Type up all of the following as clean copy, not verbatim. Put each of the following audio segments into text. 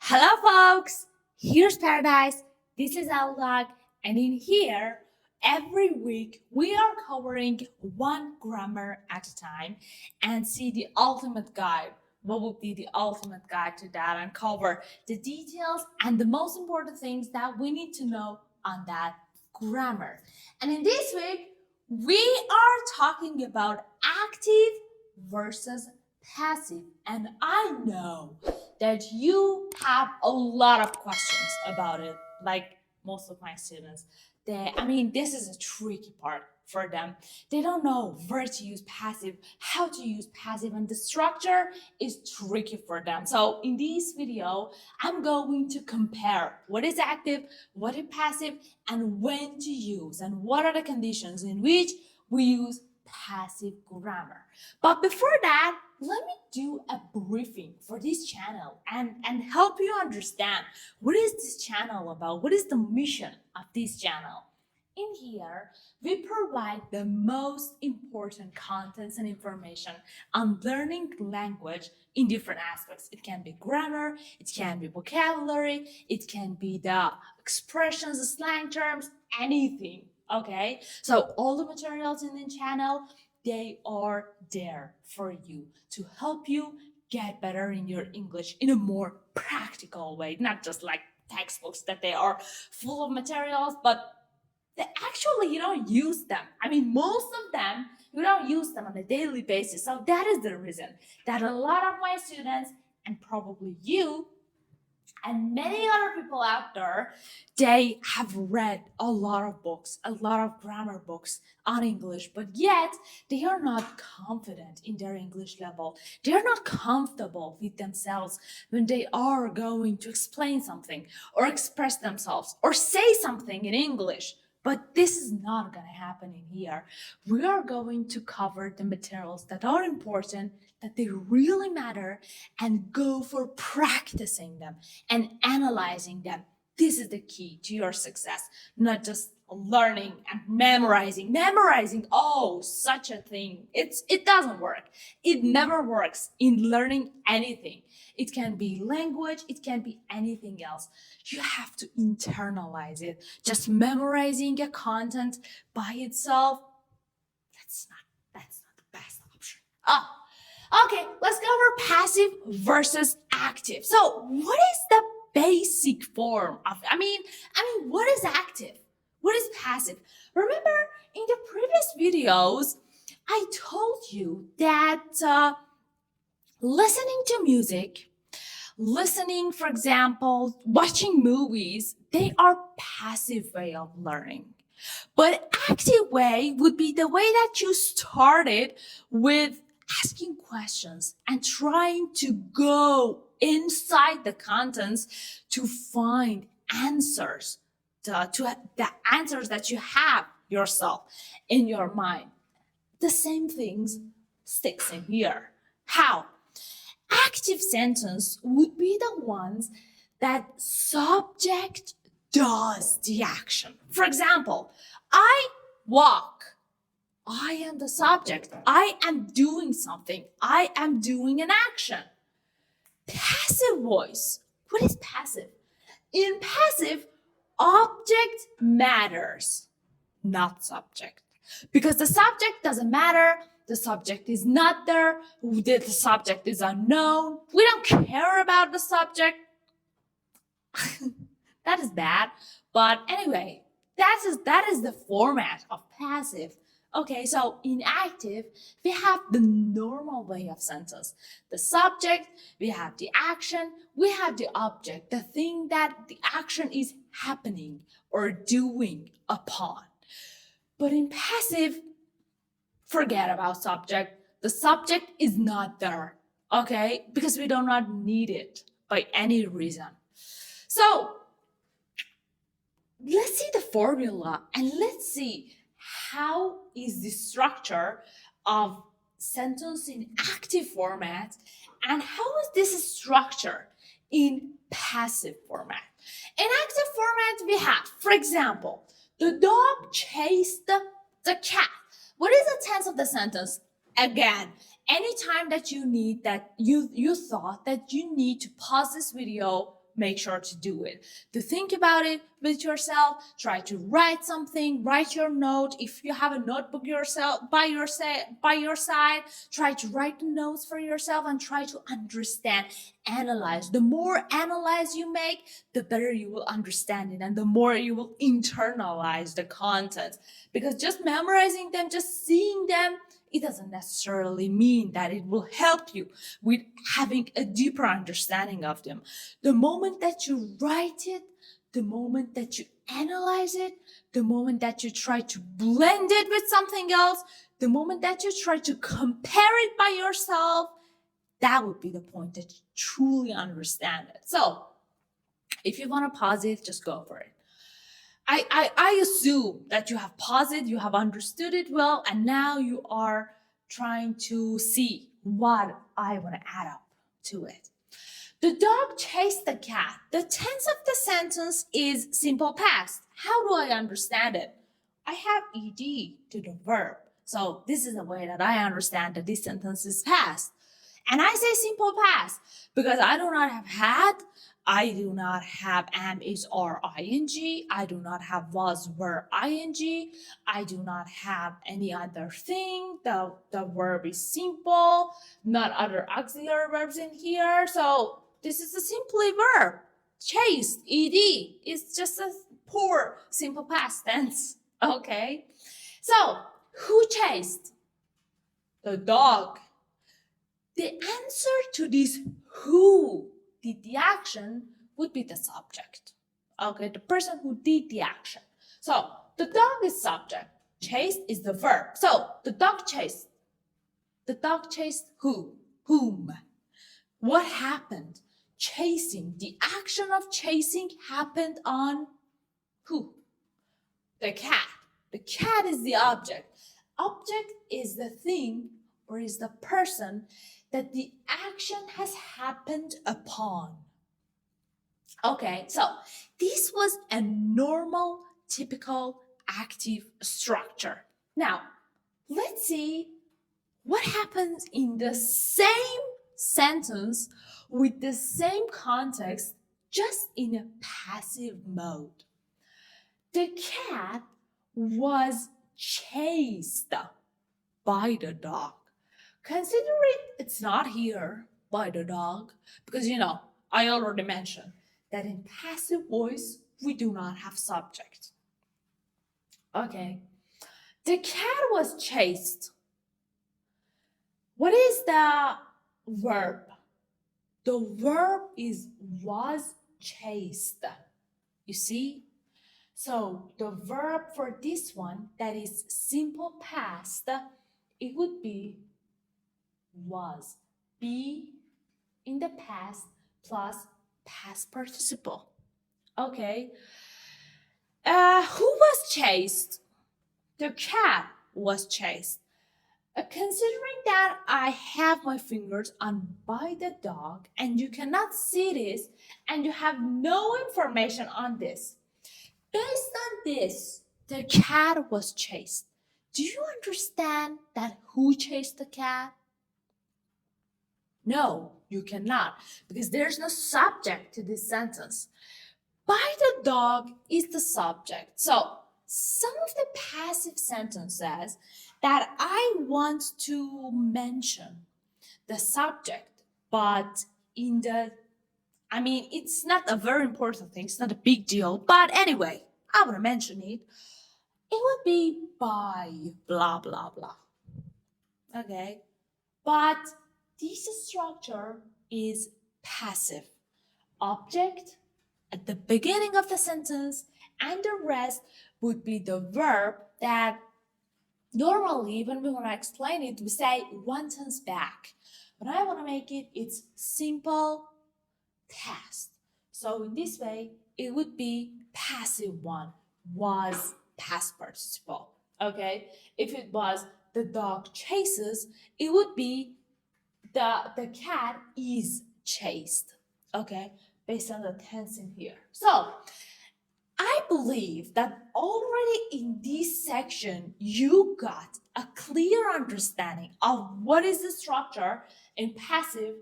Hello, folks! Here's Paradise. This is our log, and in here, every week we are covering one grammar at a time and see the ultimate guide. What would be the ultimate guide to that and cover the details and the most important things that we need to know on that grammar. And in this week, we are talking about active versus passive. And I know that you have a lot of questions about it, like most of my students. This is a tricky part for them. They don't know where to use passive, how to use passive, and the structure is tricky for them. So in this video, I'm going to compare what is active, what is passive, and when to use, and what are the conditions in which we use passive grammar. But before that, let me do a briefing for this channel and help you understand what is this channel about, what is the mission of this channel. In here, we provide the most important contents and information on learning language in different aspects. It can be grammar, it can be vocabulary, it can be the expressions, the slang terms, anything. Okay, so all the materials in the channel, they are there for you to help you get better in your English in a more practical way, not just like textbooks that they are full of materials, but actually you don't use them. Most of them, you don't use them on a daily basis. So that is the reason that a lot of my students, and probably you, and many other people out there, they have read a lot of books, a lot of grammar books on English, but yet they are not confident in their English level. They are not comfortable with themselves when they are going to explain something or express themselves or say something in English. But this is not going to happen in here. We are going to cover the materials that are important, that they really matter, and go for practicing them and analyzing them. This is the key to your success, not just learning and memorizing. Memorizing, oh, such a thing. It doesn't work. It never works in learning anything. It can be language, it can be anything else. You have to internalize it. Just memorizing a content by itself, that's not the best option. Oh, okay, let's go over passive versus active. So, what is the basic form of what is active? What is passive? Remember in the previous videos, I told you that listening to music, listening, for example, watching movies, they are passive way of learning. But active way would be the way that you started with asking questions and trying to go inside the contents to find answers to the answers that you have yourself in your mind. The same things sticks in here. How? Active sentence would be the ones that subject does the action. For example, I walk. I am the subject. I am doing something. I am doing an action. Passive voice. What is passive? In passive, object matters, not subject. Because the subject doesn't matter, the subject is not there, the subject is unknown, we don't care about the subject. That is bad. But anyway, that is the format of passive. Okay, so in active, we have the normal way of sentence. The subject, we have the action, we have the object, the thing that the action is happening or doing upon. But in passive, forget about subject. The subject is not there, okay? Because we do not need it by any reason. So let's see the formula and let's see how is the structure of sentence in active format and how is this structure in passive format. In active format, we have, for example, the dog chased the cat. What is the tense of the sentence? Again, anytime that you need that you thought that you need to pause this video, make sure to do it. To think about it with yourself, try to write something, write your note. If you have a notebook yourself by your side, try to write the notes for yourself and try to understand, analyze. The more analyze you make, the better you will understand it and the more you will internalize the content. Because just memorizing them, just seeing them, it doesn't necessarily mean that it will help you with having a deeper understanding of them. The moment that you write it, the moment that you analyze it, the moment that you try to blend it with something else, the moment that you try to compare it by yourself, that would be the point that you truly understand it. So if you want to pause it, just go for it. I assume that you have paused it, you have understood it well, and now you are trying to see what I want to add up to it. The dog chased the cat. The tense of the sentence is simple past. How do I understand it? I have ed to the verb. So this is the way that I understand that this sentence is past. And I say simple past because I do not have had, I do not have am, is, or ing. I do not have was, were, ing. I do not have any other thing. The verb is simple, not other auxiliary verbs in here. So this is a simply verb. Chased, ed. It's just a poor simple past tense. Okay. So who chased? The dog. The answer to this who did the action would be the subject. Okay, the person who did the action. So the dog is subject. Chased is the verb. So the dog chased. The dog chased who? Whom? What happened? Chasing. The action of chasing happened on who? The cat. The cat is the object. Object is the thing or is the person that the action has happened upon. Okay, so this was a normal, typical, active structure. Now, let's see what happens in the same sentence with the same context, just in a passive mode. The cat was chased by the dog. Consider it's not here by the dog because I already mentioned that in passive voice we do not have subject. Okay. The cat was chased. What is the verb? The verb is was chased. You see? So the verb for this one that is simple past, it would be was. Be in the past plus past participle. Okay. Who was chased? The cat was chased. Considering that I have my fingers on by the dog and you cannot see this and you have no information on this, based on this, the cat was chased. Do you understand that who chased the cat? No, you cannot, because there's no subject to this sentence. By the dog is the subject. So some of the passive sentences that I want to mention the subject, but it's not a very important thing, it's not a big deal, but anyway, I want to mention it. It would be by blah, blah, blah. Okay, but this structure is passive. Object at the beginning of the sentence and the rest would be the verb that normally when we want to explain it, we say one tense back. But I want to make it's simple past. So in this way, it would be passive one, was past participle. Okay? If it was the dog chases, it would be the cat is chased. Okay? Based on the tense in here. So I believe that already in this section, you got a clear understanding of what is the structure in passive,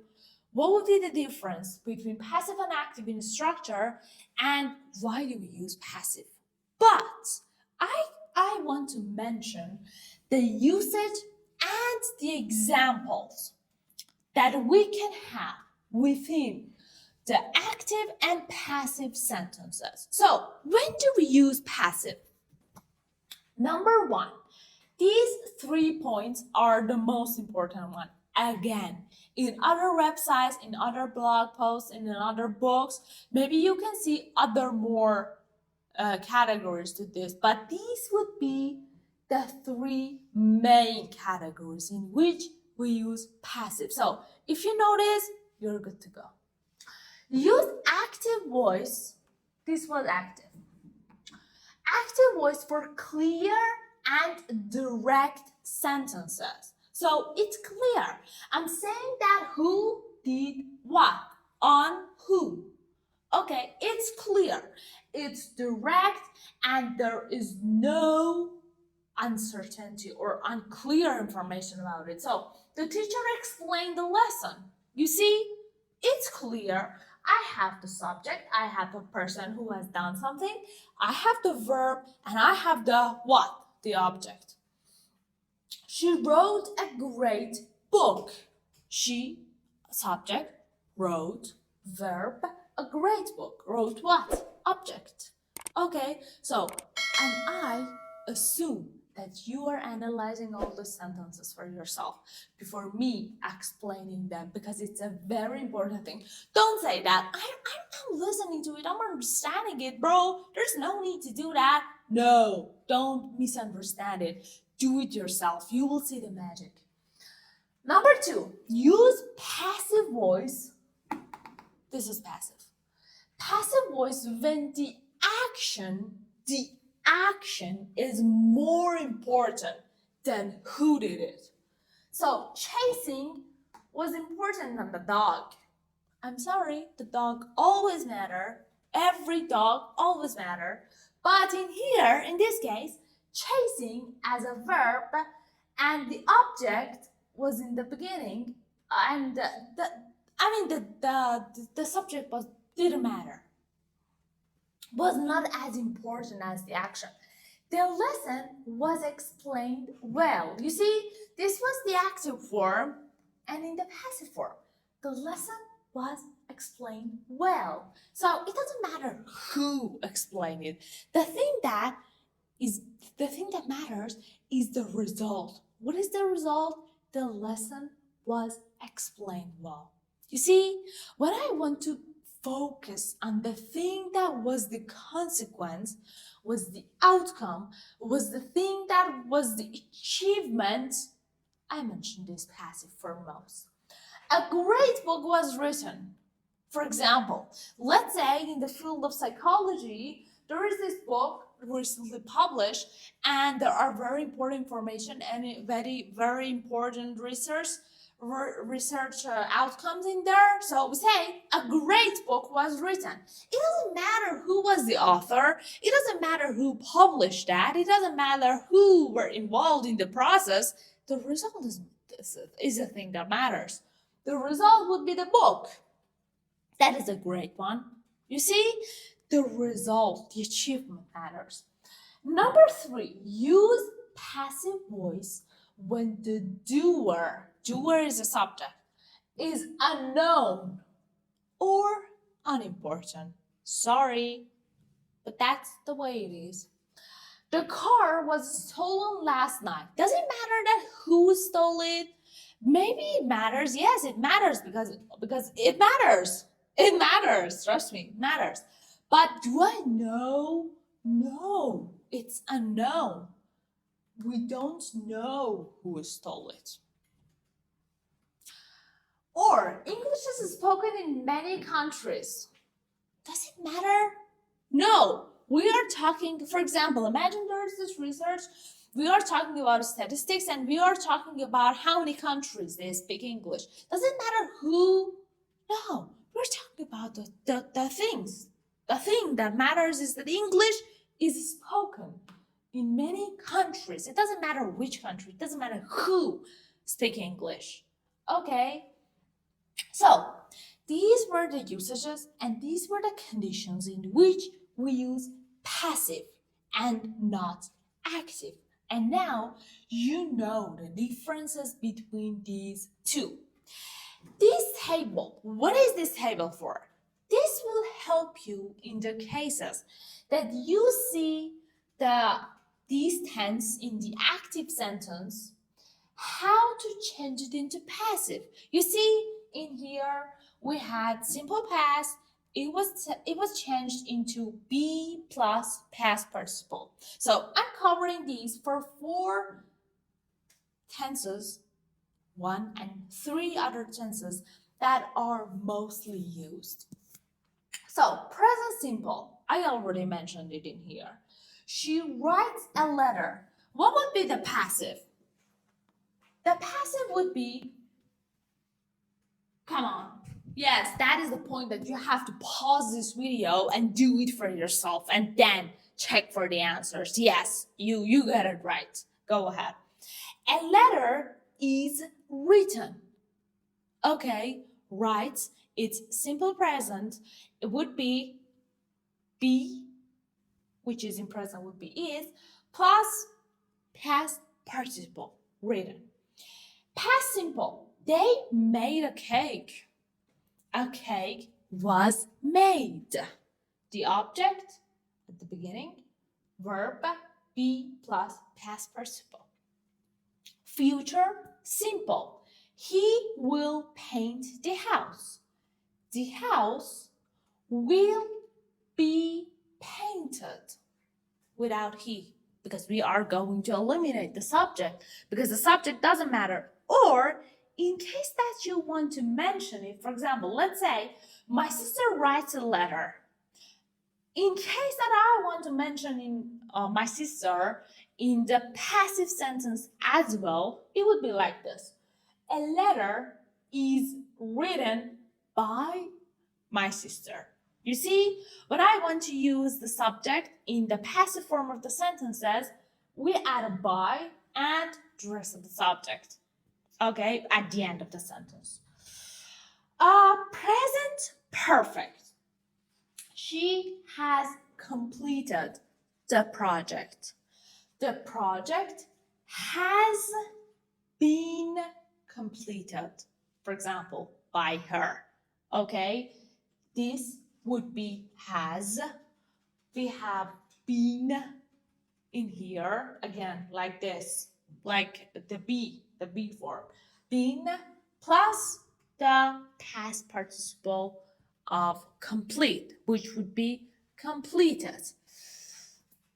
what would be the difference between passive and active in structure, and why do we use passive? But I want to mention the usage and the examples that we can have within the active and passive sentences. So, when do we use passive? Number one, these 3 points are the most important one. Again, in other websites, in other blog posts, in other books, maybe you can see other more categories to this, but these would be the 3 main categories in which we use passive. So if you notice, you're good to go. Use active voice. This was active. Active voice for clear and direct sentences. So it's clear. I'm saying that who did what on who. Okay, it's clear. It's direct and there is no uncertainty or unclear information about it. So the teacher explained the lesson. You see, it's clear. I have the subject, I have a person who has done something, I have the verb, and I have the what? The object. She wrote a great book. She, subject, wrote, verb, a great book. Wrote what? Object. Okay, so, and I assume that you are analyzing all the sentences for yourself before me explaining them, because it's a very important thing. Don't say that, I'm listening to it, I'm understanding it, bro. There's no need to do that. No, don't misunderstand it. Do it yourself. You will see the magic. Number 2, use passive voice. This is passive. Passive voice when the action is more important than who did it. So chasing was important than the dog. I'm sorry, the dog always matter. Every dog always matter. But in here, in this case, chasing as a verb and the object was in the beginning, and the subject didn't matter. Was not as important as the action. The lesson was explained well. You see, this was the active form, and in the passive form, the lesson was explained well. So it doesn't matter who explained it. The thing that matters is the result. What is the result? The lesson was explained well. You see, when I want to focus on the thing that was the consequence, was the outcome, was the thing that was the achievement, I mentioned this passive form most. A great book was written. For example, let's say in the field of psychology, there is this book recently published, and there are very important information and very important research outcomes in there. So we say a great book was written. It doesn't matter who was the author. It doesn't matter who published that. It doesn't matter who were involved in the process. The result is the thing that matters. The result would be the book. That is a great one. You see, the result, the achievement matters. Number 3, use passive voice when the doer is a subject, is unknown or unimportant. Sorry, but that's the way it is. The car was stolen last night. Does it matter that who stole it? Maybe it matters. Yes, it matters because it matters. It matters. Trust me, it matters. But do I know? No, it's unknown. We don't know who stole it. Or English is spoken in many countries. Does it matter? No. We are talking, for example, imagine there's this research. We are talking about statistics and we are talking about how many countries they speak English. Does it matter who? No. We're talking about the things. The thing that matters is that English is spoken in many countries. It doesn't matter which country. It doesn't matter who speaks English. Okay. So these were the usages and these were the conditions in which we use passive and not active. And now you know the differences between these two. This table, what is this table for? This will help you in the cases that you see these tense in the active sentence, how to change it into passive. You see, in here we had simple past. It was changed into be plus past participle. So I'm covering these for 4 tenses, 1 and 3 other tenses that are mostly used. So present simple, I already mentioned it in here. She writes a letter. What would be the passive? The passive would be, come on. Yes, that is the point that you have to pause this video and do it for yourself and then check for the answers. Yes, you got it right. Go ahead. A letter is written. Okay, writes, it's simple present. It would be, which is in present would be is, plus past participle, written. Past simple, they made a cake. A cake was made. The object at the beginning, verb be plus past participle. Future simple, he will paint the house. The house will be painted without he, because we are going to eliminate the subject because the subject doesn't matter. Or in case that you want to mention it, for example, let's say my sister writes a letter. In case that I want to mention in my sister in the passive sentence as well, it would be like this. A letter is written by my sister. You see, when I want to use the subject in the passive form of the sentences, we add a by and the rest of the subject. Okay, at the end of the sentence. Present perfect. She has completed the project. The project has been completed, for example, by her. Okay, this would be has. We have been in here again, like this, like the be form. Been plus the past participle of complete, which would be completed.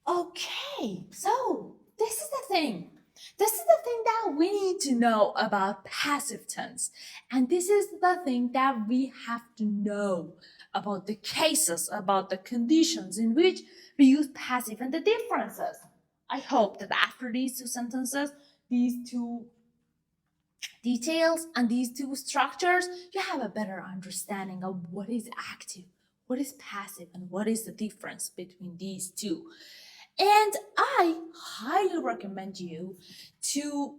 Okay, so this is the thing. This is the thing that we need to know about passive tense. And this is the thing that we have to know about the cases, about the conditions in which we use passive and the differences. I hope that after these 2 sentences, these 2 details and these 2 structures, you have a better understanding of what is active, what is passive, and what is the difference between these 2. And I highly recommend you to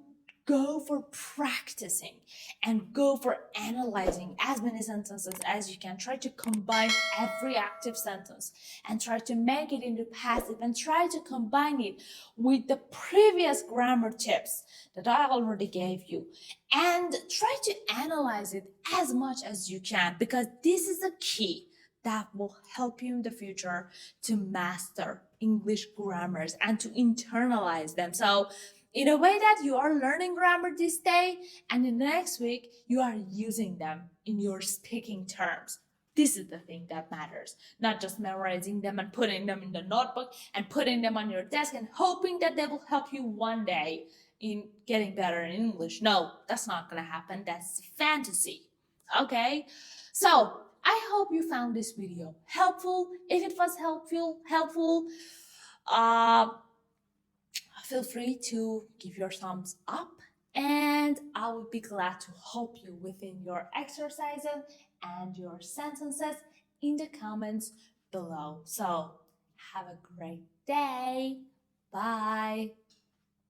go for practicing and go for analyzing as many sentences as you can. Try to combine every active sentence and try to make it into passive and try to combine it with the previous grammar tips that I already gave you and try to analyze it as much as you can, because this is a key that will help you in the future to master English grammars and to internalize them. So in a way that you are learning grammar this day and in the next week, you are using them in your speaking terms. This is the thing that matters, not just memorizing them and putting them in the notebook and putting them on your desk and hoping that they will help you one day in getting better in English. No, that's not going to happen. That's fantasy. Okay? So I hope you found this video helpful. If it was helpful, feel free to give your thumbs up, and I would be glad to help you within your exercises and your sentences in the comments below. So have a great day. Bye.